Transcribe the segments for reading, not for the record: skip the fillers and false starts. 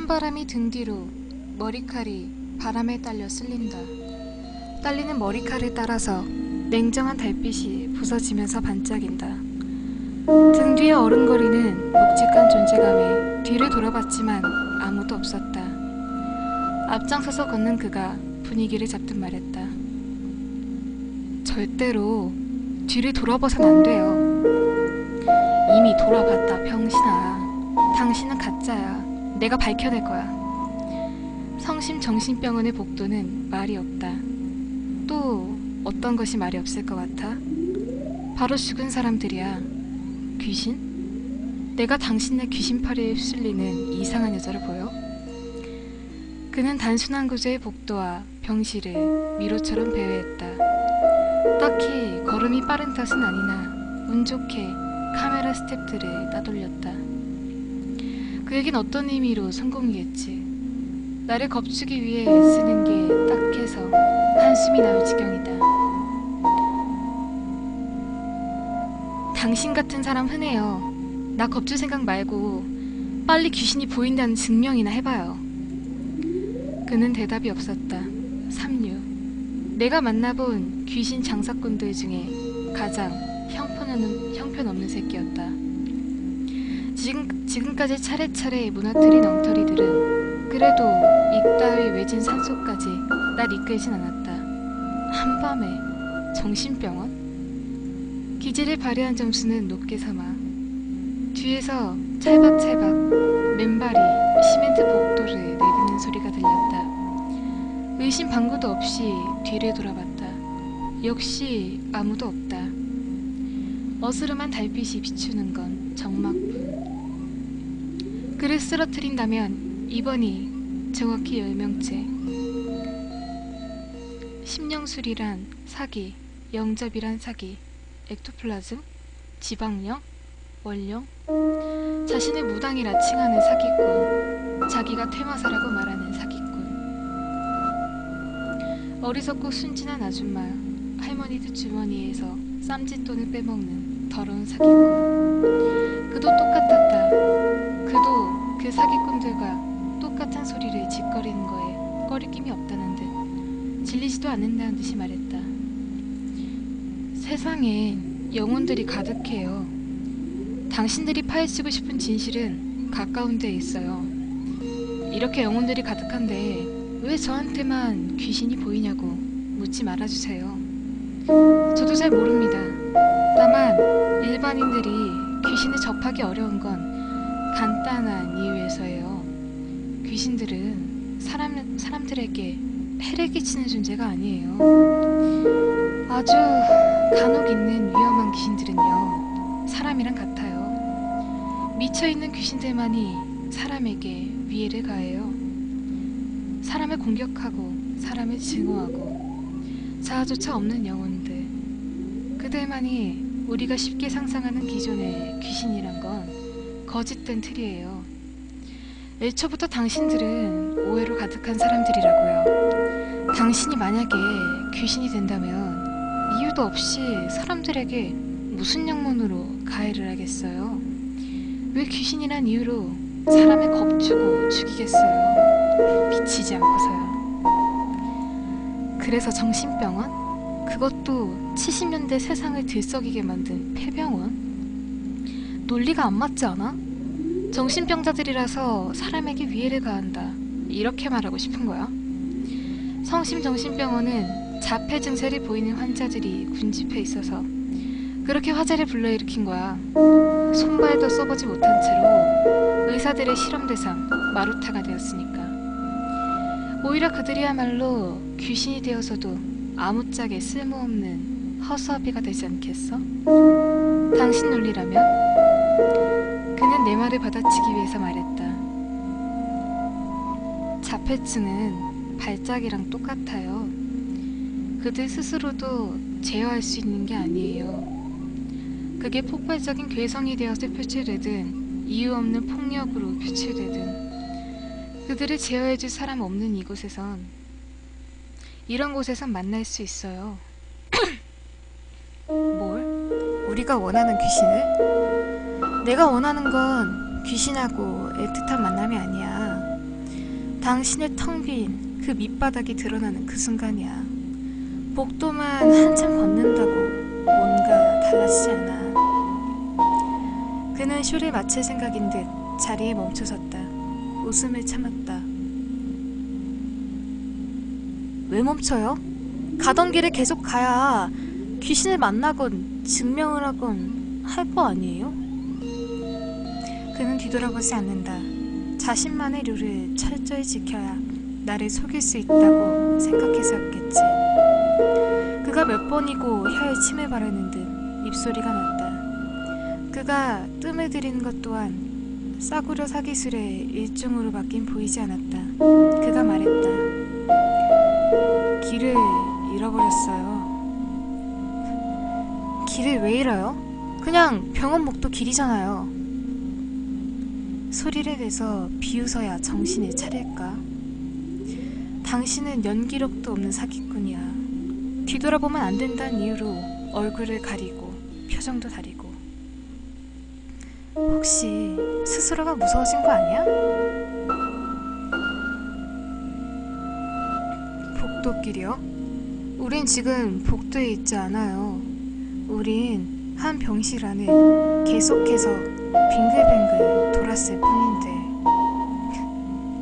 찬바람이 등 뒤로 머리칼이 바람에 딸려 쓸린다. 딸리는 머리칼을 따라서 냉정한 달빛이 부서지면서 반짝인다. 등 뒤에 어른거리는 묵직한 존재감에 뒤를 돌아봤지만 아무도 없었다. 앞장서서 걷는 그가 분위기를 잡듯 말했다. 절대로 뒤를 돌아봐선 안 돼요. 이미 돌아봤다, 병신아. 당신은 가짜야. 내가 밝혀낼 거야. 성심정신병원의 복도는 말이 없다. 또 어떤 것이 말이 없을 것 같아? 바로 죽은 사람들이야. 귀신? 내가 당신네 귀신파리에 휩쓸리는 이상한 여자를 보여? 그는 단순한 구조의 복도와 병실을 미로처럼 배회했다. 딱히 걸음이 빠른 탓은 아니나 운 좋게 카메라 스텝들을 따돌렸다. 그에겐 어떤 의미로 성공이겠지. 나를 겁주기 위해 쓰는 게 딱해서 한숨이 나올 지경이다. 당신 같은 사람 흔해요. 나 겁줄 생각 말고 빨리 귀신이 보인다는 증명이나 해봐요. 그는 대답이 없었다. 3류. 내가 만나본 귀신 장사꾼들 중에 가장 형편없는 새끼였다. 지금까지 차례차례 무너뜨린 엉터리들은 그래도 이따위 외진 산속까지 날 이끌진 않았다. 한밤에 정신병원? 기질을 발휘한 점수는 높게 삼아 뒤에서 찰박찰박 맨발이 시멘트 복도를 내딛는 소리가 들렸다. 의심 방구도 없이 뒤를 돌아봤다. 역시 아무도 없다. 어스름한 달빛이 비추는 건 정막뿐. 그를 쓰러뜨린다면 이번이 정확히 10명째. 심령술이란 사기, 영접이란 사기, 액토플라즘, 지방령, 원령. 자신을 무당이라 칭하는 사기꾼, 자기가 퇴마사라고 말하는 사기꾼. 어리석고 순진한 아줌마, 할머니들 주머니에서 쌈짓돈을 빼먹는 더러운 사기꾼. 그도 똑같았다. 그도 그 사기꾼들과 똑같은 소리를 짓거리는 거에 꺼리낌이 없다는 듯 질리지도 않는다는 듯이 말했다. 세상엔 영혼들이 가득해요. 당신들이 파헤치고 싶은 진실은 가까운 데에 있어요. 이렇게 영혼들이 가득한데 왜 저한테만 귀신이 보이냐고 묻지 말아주세요. 저도 잘 모릅니다. 다만 일반인들이 귀신을 접하기 어려운 건 간단한 이유에서예요. 귀신들은 사람들에게 해를 끼치는 존재가 아니에요. 아주 간혹 있는 위험한 귀신들은요, 사람이랑 같아요. 미쳐있는 귀신들만이 사람에게 위해를 가해요. 사람을 공격하고 사람을 증오하고 자아조차 없는 영혼들, 그들만이 우리가 쉽게 상상하는 기존의 귀신이란 건 거짓된 틀이에요. 애초부터 당신들은 오해로 가득한 사람들이라고요. 당신이 만약에 귀신이 된다면 이유도 없이 사람들에게 무슨 영문으로 가해를 하겠어요? 왜 귀신이란 이유로 사람을 겁주고 죽이겠어요? 미치지 않고서요. 그래서 정신병원? 그것도 70년대 세상을 들썩이게 만든 폐병원? 논리가 안 맞지 않아? 정신병자들이라서 사람에게 위해를 가한다, 이렇게 말하고 싶은 거야? 성심정신병원은 자폐 증세를 보이는 환자들이 군집해 있어서 그렇게 화제를 불러일으킨 거야. 손발도 써보지 못한 채로 의사들의 실험 대상, 마루타가 되었으니까. 오히려 그들이야말로 귀신이 되어서도 아무짝에 쓸모없는 허수아비가 되지 않겠어? 당신 논리라면? 그는 내 말을 받아치기 위해서 말했다. 자폐증은 발작이랑 똑같아요. 그들 스스로도 제어할 수 있는 게 아니에요. 그게 폭발적인 괴성이 되어서 표출되든 이유 없는 폭력으로 표출되든 그들을 제어해줄 사람 없는 이곳에선, 이런 곳에선 만날 수 있어요. 뭘? 우리가 원하는 귀신을? 내가 원하는 건 귀신하고 애틋한 만남이 아니야. 당신의 텅 빈 그 밑바닥이 드러나는 그 순간이야. 복도만 한참 걷는다고 뭔가 달라지지 않아. 그는 쇼를 마칠 생각인 듯 자리에 멈춰섰다. 웃음을 참았다. 왜 멈춰요? 가던 길에 계속 가야 귀신을 만나건 증명을 하건 할 거 아니에요? 그는 뒤돌아보지 않는다. 자신만의 룰을 철저히 지켜야 나를 속일 수 있다고 생각해서였겠지. 그가 몇 번이고 혀에 침을 바르는 듯 입소리가 났다. 그가 뜸을 들이는 것 또한 싸구려 사기술의 일종으로 바뀐 보이지 않았다. 그가 말했다. 길을 잃어버렸어요. 길을 왜 잃어요? 그냥 병원 목도 길이잖아요. 소리를 내서 비웃어야 정신을 차릴까? 당신은 연기력도 없는 사기꾼이야. 뒤돌아보면 안 된다는 이유로 얼굴을 가리고 표정도 다리고. 혹시 스스로가 무서워진 거 아니야? 복도길이요? 우린 지금 복도에 있지 않아요. 우린 한 병실 안을 계속해서 빙글빙글 돌았을 뿐인데.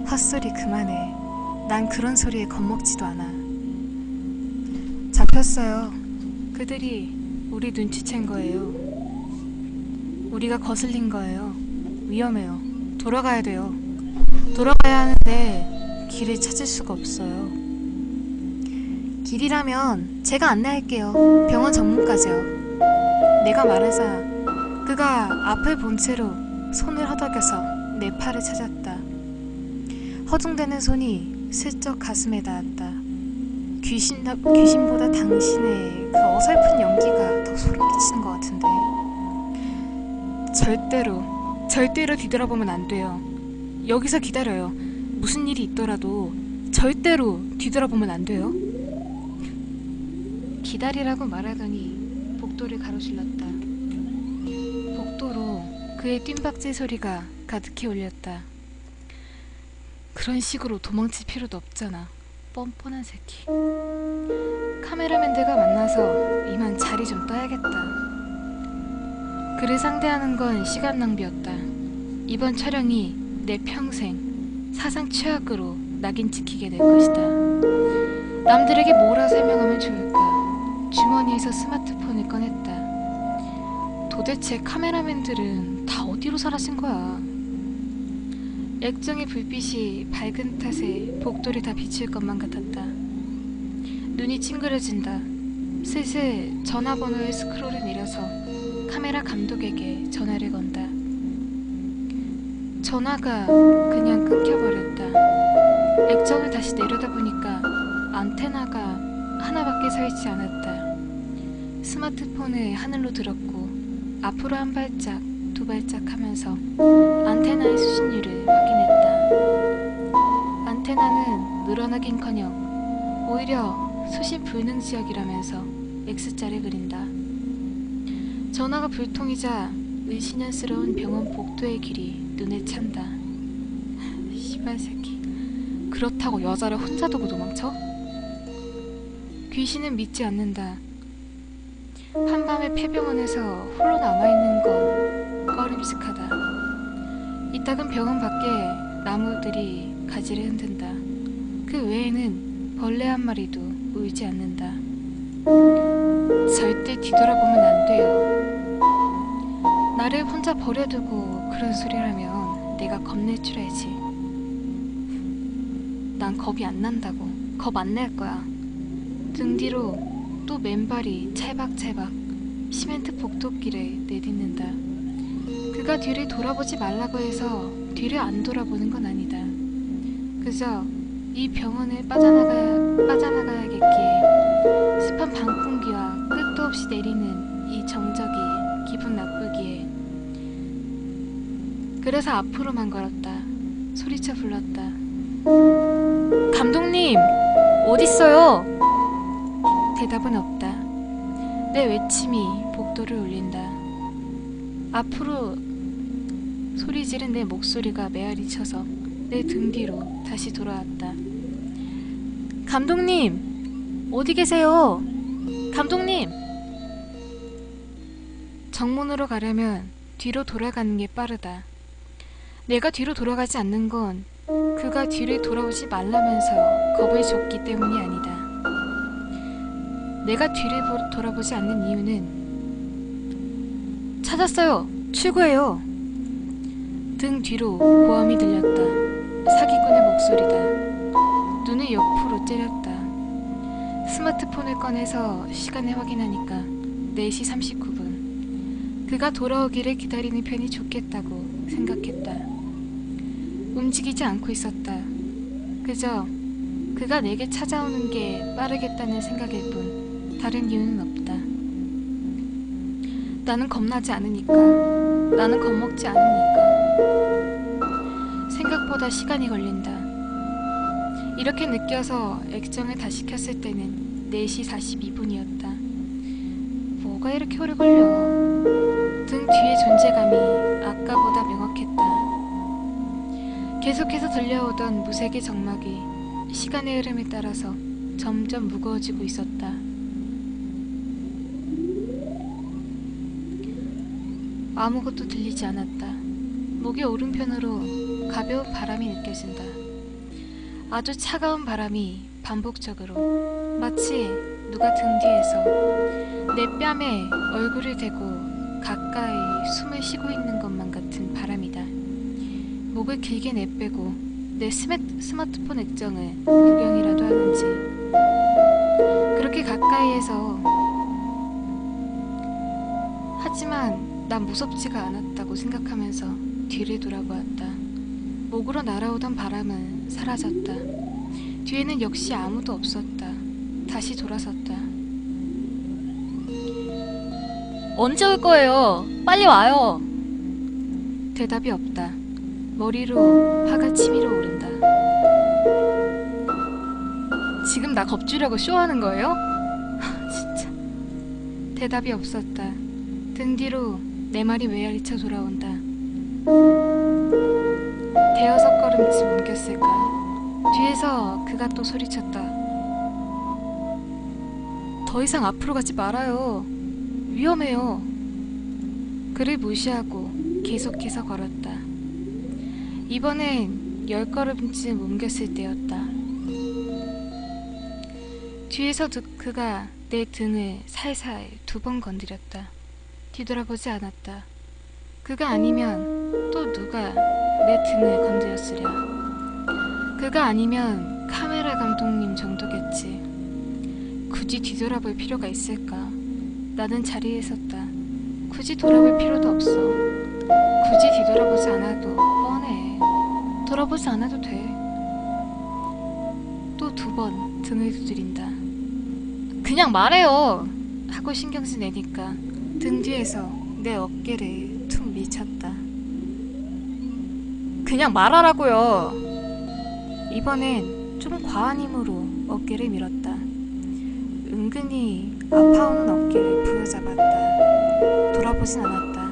헛소리 그만해. 난 그런 소리에 겁먹지도 않아. 잡혔어요. 그들이 우리 눈치챈 거예요. 우리가 거슬린 거예요. 위험해요. 돌아가야 돼요. 돌아가야 하는데 길을 찾을 수가 없어요. 길이라면 제가 안내할게요. 병원 전문가세요. 내가 말하자 그가 앞을 본 채로 손을 허덕여서 내 팔을 찾았다. 허둥대는 손이 슬쩍 가슴에 닿았다. 귀신보다 당신의 그 어설픈 연기가 더 소름끼치는 것 같은데. 절대로 뒤돌아보면 안 돼요. 여기서 기다려요. 무슨 일이 있더라도 절대로 뒤돌아보면 안 돼요. 기다리라고 말하더니 복도를 가로질렀다. 복도로 그의 뜀박질 소리가 가득히 울렸다. 그런 식으로 도망칠 필요도 없잖아. 뻔뻔한 새끼. 카메라맨들과 만나서 이만 자리 좀 떠야겠다. 그를 상대하는 건 시간 낭비였다. 이번 촬영이 내 평생 사상 최악으로 낙인 찍히게 될 것이다. 남들에게 뭐라 설명하면 좋을까? 주머니에서 스마트폰을 꺼냈다. 도대체 카메라맨들은 다 어디로 사라진 거야? 액정의 불빛이 밝은 탓에 복도를 다 비칠 것만 같았다. 눈이 찡그려진다. 슬슬 전화번호의 스크롤을 내려서 카메라 감독에게 전화를 건다. 전화가 그냥 끊겨버렸다. 액정을 다시 내려다보니까 안테나가 하나밖에 서있지 않았다. 스마트폰을 하늘로 들었고 앞으로 한 발짝 두 발짝 하면서 안테나의 수신율을 확인했다. 안테나는 늘어나긴커녕 오히려 수신 불능 지역이라면서 X자를 그린다. 전화가 불통이자 의심스러운 병원 복도의 길이 눈에 찬다. 씨발 새끼. 그렇다고 여자를 혼자 두고 도망쳐? 귀신은 믿지 않는다. 한밤에 폐병원에서 홀로 남아있는 건 꺼림칙하다. 이따금 병원 밖에 나무들이 가지를 흔든다. 그 외에는 벌레 한 마리도 울지 않는다. 절대 뒤돌아보면 안 돼요. 나를 혼자 버려두고 그런 소리라면 내가 겁낼 줄 알지. 난 겁이 안 난다고. 겁 안 낼 거야. 등 뒤로 또 맨발이 찰박찰박 시멘트 복도길에 내딛는다. 그가 뒤를 돌아보지 말라고 해서 뒤를 안 돌아보는 건 아니다. 그저 이 병원을 빠져나가야겠기에 습한 방풍기와 끝도 없이 내리는 이 정적이 기분 나쁘기에. 그래서 앞으로만 걸었다. 소리쳐 불렀다. 감독님, 어딨어요? 대답은 없다. 내 외침이 복도를 울린다. 앞으로 소리 지른 내 목소리가 메아리 쳐서 내 등 뒤로 다시 돌아왔다. 감독님! 어디 계세요? 감독님! 정문으로 가려면 뒤로 돌아가는 게 빠르다. 내가 뒤로 돌아가지 않는 건 그가 뒤를 돌아오지 말라면서 겁을 줬기 때문이 아니다. 내가 뒤를 돌아보지 않는 이유는 찾았어요! 출구해요! 등 뒤로 고함이 들렸다. 사기꾼의 목소리다. 눈을 옆으로 째렸다. 스마트폰을 꺼내서 시간을 확인하니까 4시 39분. 그가 돌아오기를 기다리는 편이 좋겠다고 생각했다. 움직이지 않고 있었다. 그저 그가 내게 찾아오는 게 빠르겠다는 생각일 뿐 다른 이유는 없다. 나는 겁나지 않으니까. 나는 겁먹지 않으니까. 생각보다 시간이 걸린다. 이렇게 느껴서 액정을 다시 켰을 때는 4시 42분이었다. 뭐가 이렇게 오래 걸려? 등 뒤의 존재감이 아까보다 명확했다. 계속해서 들려오던 무색의 정막이 시간의 흐름에 따라서 점점 무거워지고 있었다. 아무것도 들리지 않았다. 목의 오른편으로 가벼운 바람이 느껴진다. 아주 차가운 바람이 반복적으로 마치 누가 등 뒤에서 내 뺨에 얼굴을 대고 가까이 숨을 쉬고 있는 것만 같은 바람이다. 목을 길게 내빼고 내 스마트폰 액정을 구경이라도 하는지 그렇게 가까이에서 하지만 난 무섭지가 않았다고 생각하면서 뒤를 돌아보았다. 목으로 날아오던 바람은 사라졌다. 뒤에는 역시 아무도 없었다. 다시 돌아섰다. 언제 올 거예요? 빨리 와요. 대답이 없다. 머리로 화가 치밀어 오른다. 지금 나 겁주려고 쇼하는 거예요? 진짜. 대답이 없었다. 등 뒤로 내 말이 메아리쳐 돌아온다. 대여섯 걸음쯤 옮겼을까. 뒤에서 그가 또 소리쳤다. 더 이상 앞으로 가지 말아요. 위험해요. 그를 무시하고 계속해서 걸었다. 이번엔 10걸음쯤 옮겼을 때였다. 뒤에서 그가 내 등을 살살 2번 건드렸다. 뒤돌아보지 않았다. 그가 아니면 또 누가 내 등을 건드렸으랴. 그가 아니면 카메라 감독님 정도겠지. 굳이 뒤돌아볼 필요가 있을까? 나는 자리에 섰다. 굳이 돌아볼 필요도 없어. 굳이 뒤돌아보지 않아도 뻔해. 돌아보지 않아도 돼. 또 2번 등을 두드린다. 그냥 말해요! 하고 신경쓰 내니까 등 뒤에서 내 어깨를 툭 밀쳤다. 그냥 말하라고요! 이번엔 좀 과한 힘으로 어깨를 밀었다. 은근히 아파오는 어깨를 부여잡았다. 돌아보진 않았다.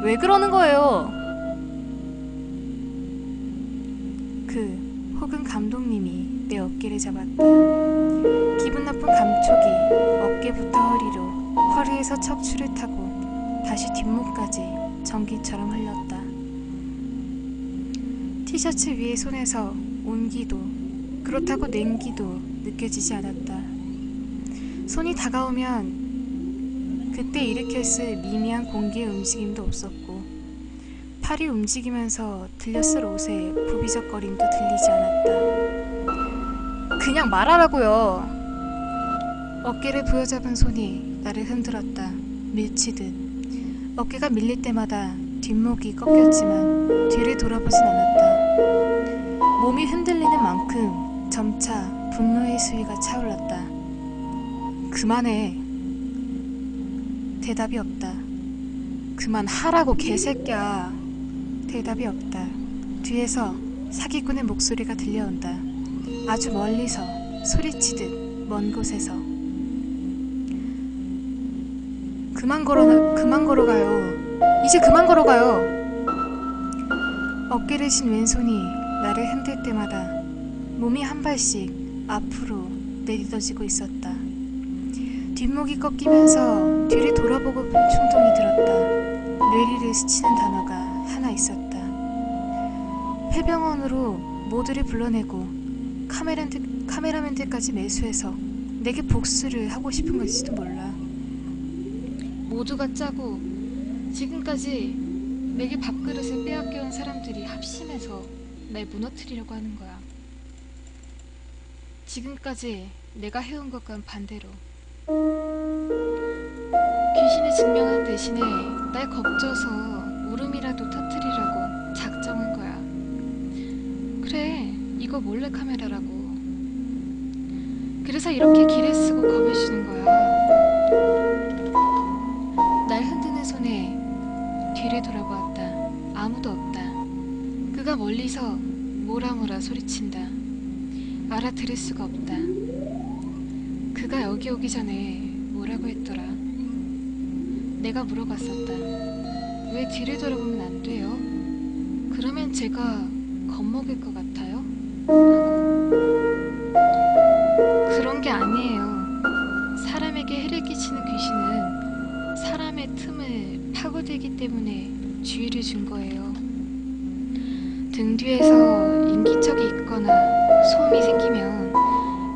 왜 그러는 거예요? 혹은 감독님이 내 어깨를 잡았다. 기분 나쁜 감촉이 어깨부터 허리로, 허리에서 척추를 타고 다시 뒷목까지 전기처럼 흘렀다. 티셔츠 위에 손에서 온기도, 그렇다고 냉기도 느껴지지 않았다. 손이 다가오면 그때 일으켰을 미미한 공기의 움직임도 없었고, 팔이 움직이면서 들렸을 옷의 부비적거림도 들리지 않았다. 그냥 말하라고요. 어깨를 부여잡은 손이 나를 흔들었다. 밀치듯. 어깨가 밀릴 때마다 뒷목이 꺾였지만 뒤를 돌아보진 않았다. 몸이 흔들리는 만큼 점차 분노의 수위가 차올랐다. 그만해. 대답이 없다. 그만하라고 개새끼야. 대답이 없다. 뒤에서 사기꾼의 목소리가 들려온다. 아주 멀리서 소리치듯 먼 곳에서. 그만 걸어가요. 이제 그만 걸어가요. 어깨를 쥔 왼손이 나를 흔들 때마다 몸이 한 발씩 앞으로 내딛어지고 있었다. 뒷목이 꺾이면서 뒤를 돌아보고 본 충동이 들었다. 뇌리를 스치는 단어가 하나 있었다. 폐병원으로 모두를 불러내고 카메라맨들까지 매수해서 내게 복수를 하고 싶은 것일지도 몰라. 모두가 짜고 지금까지 내게 밥그릇을 빼앗겨온 사람들이 합심해서 날 무너뜨리려고 하는 거야. 지금까지 내가 해온 것과는 반대로 귀신을 증명하는 대신에 날 겁줘서 울음이라도 터뜨리려고 작정한 거야. 그래, 이거 몰래카메라라고. 그래서 이렇게 기를 쓰고 겁을 주는 거야. 날 흔드는 손에 뒤를 돌아보았다. 아무도 없다. 그가 멀리서 뭐라 소리친다. 알아들을 수가 없다. 그가 여기 오기 전에 뭐라고 했더라. 내가 물어봤었다. 왜 뒤를 돌아보면 안 돼요? 그러면 제가 겁먹을 것 같아요? 그런 게 아니에요. 사람에게 해를 끼치는 귀신은 사람의 틈을 파고들기 때문에 주의를 준 거예요. 등 뒤에서 인기척이 있거나 소음이 생기면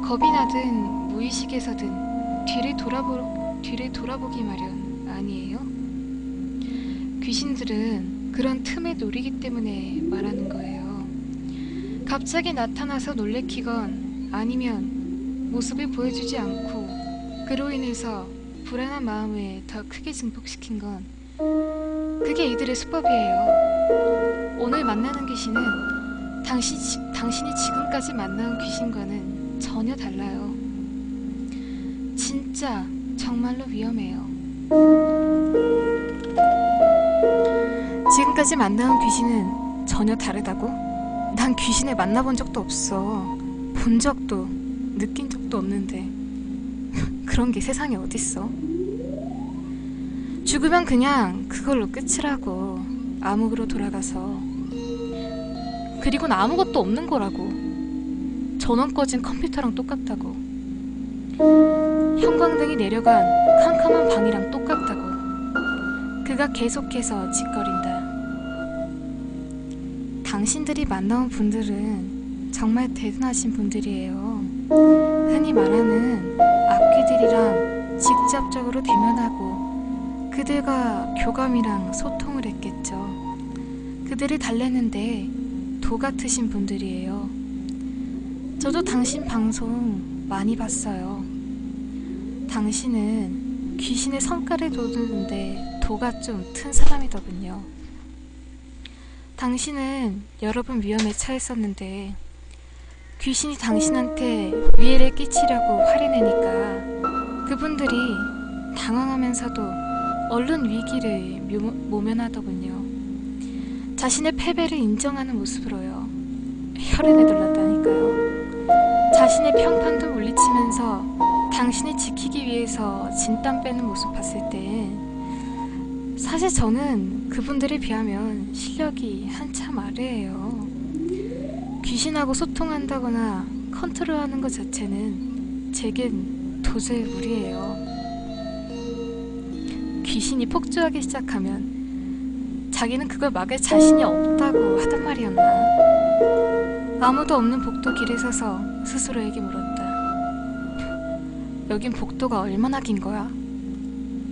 겁이 나든 무의식에서든 뒤를 돌아보기 마련 아니에요? 귀신들은 그런 틈을 노리기 때문에 말하는 거예요. 갑자기 나타나서 놀래키건 아니면 모습을 보여주지 않고 그로 인해서 불안한 마음을 더 크게 증폭시킨 건 그게 이들의 수법이에요. 오늘 만나는 귀신은 당신이 지금까지 만나온 귀신과는 전혀 달라요. 진짜 정말로 위험해요. 지금까지 만나온 귀신은 전혀 다르다고? 난 귀신을 만나본 적도 없어. 본 적도 느낀 적도 없는데 그런 게 세상에 어딨어? 죽으면 그냥 그걸로 끝이라고. 암흑으로 돌아가서. 그리고는 아무것도 없는 거라고. 전원 꺼진 컴퓨터랑 똑같다고. 형광등이 내려간 캄캄한 방이랑 똑같다고. 그가 계속해서 짓거린다. 당신들이 만나온 분들은 정말 대단하신 분들이에요. 흔히 말하는 악귀들이랑 직접적으로 대면하고 그들과 교감이랑 소통을 했겠죠. 그들을 달래는데 도 같으신 분들이에요. 저도 당신 방송 많이 봤어요. 당신은 귀신의 성깔을 돋우는데 도가 좀 튼 사람이더군요. 당신은 여러 번 위험에 처했었는데 귀신이 당신한테 위해를 끼치려고 화를 내니까 그분들이 당황하면서도 얼른 위기를 모면하더군요. 자신의 패배를 인정하는 모습으로요. 혈을 내둘렀다니까요. 자신의 평판도 물리치면서 당신을 지키기 위해서 진땀 빼는 모습 봤을 때 사실 저는 그분들에 비하면 실력이 한참 아래예요. 귀신하고 소통한다거나 컨트롤하는 것 자체는 제겐 도저히 무리예요. 귀신이 폭주하기 시작하면 자기는 그걸 막을 자신이 없다고 하단 말이었나. 아무도 없는 복도 길에 서서 스스로에게 물었다. 여긴 복도가 얼마나 긴 거야?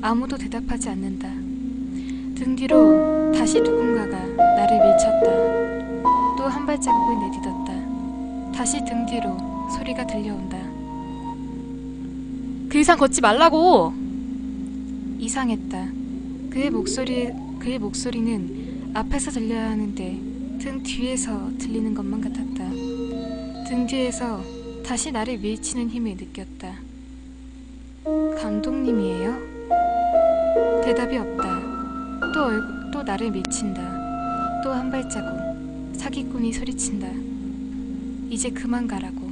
아무도 대답하지 않는다. 등 뒤로 다시 누군가가 나를 밀쳤다. 또 한 발자국을 내딛었다. 다시 등 뒤로 소리가 들려온다. 그 이상 걷지 말라고! 이상했다. 그의 목소리는 앞에서 들려야 하는데 등 뒤에서 들리는 것만 같았다. 등 뒤에서 다시 나를 밀치는 힘을 느꼈다. 감독님이에요? 대답이 없다. 또 나를 밀친다. 또 한 발자국. 사기꾼이 소리친다. 이제 그만 가라고.